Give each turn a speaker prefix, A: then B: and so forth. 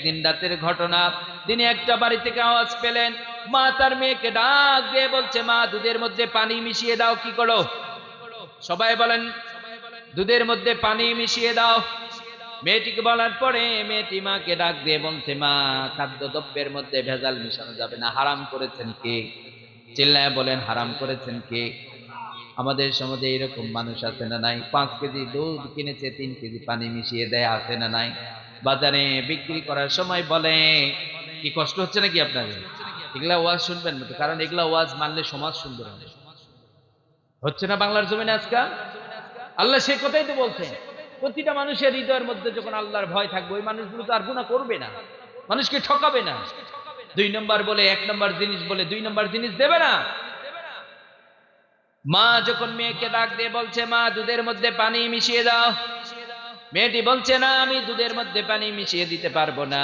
A: একদিন রাতের ঘটনা, তিনি একটা বাড়ি থেকে আওয়াজ পেলেন, মা তার মেয়েকে ডাক দিয়ে বলছে, মা দুধের মধ্যে পানি মিশিয়ে দাও। কি করো? সবাই বলেন, দুধের মধ্যে পানি মিশিয়ে দাও। মেয়েটিকে বলার পরে মেয়েটি মাকে ডাক দিয়ে বলছে, মা খাদ্যদ্রব্যের মধ্যে ভেজাল মিশানো যাবে না, হারাম করেছেন কে? চিল্লায় বলেন, হারাম করেছেন কে? আমাদের সমাজে এরকম মানুষ আছে না নাই? 5 কেজি দুধ কিনেছে, 3 কেজি পানি মিশিয়ে দেয়, আছে না নাই? বাজারে বিক্রি করার সময় বলে, কি কষ্ট হচ্ছে নাকি আপনাদের? এগুলা ওয়াজ শুনবেন না তো, কারণ এগুলা ওয়াজ মানলে সমাজ সুন্দর হবে। হচ্ছে না বাংলার জমিনে আজকাল? আল্লাহ সে কথাই তো বলছেন, প্রতিটা মানুষের হৃদয়ের মধ্যে যখন আল্লাহর ভয় থাকবে, ওই মানুষগুলো তো আর গুনাহ করবে না, মানুষকে ঠকাবে না। 2 নম্বর বলে 1 নম্বর জিনিস বলে 2 নম্বর জিনিস দেবে না। মা যখন মেয়েকে ডাক দিয়ে বলছে, মা দুধের মধ্যে পানি মিশিয়ে দাও, মেয়েটি বলছে, না আমি দুধের মধ্যে পানি মিশিয়ে দিতে পারবো না।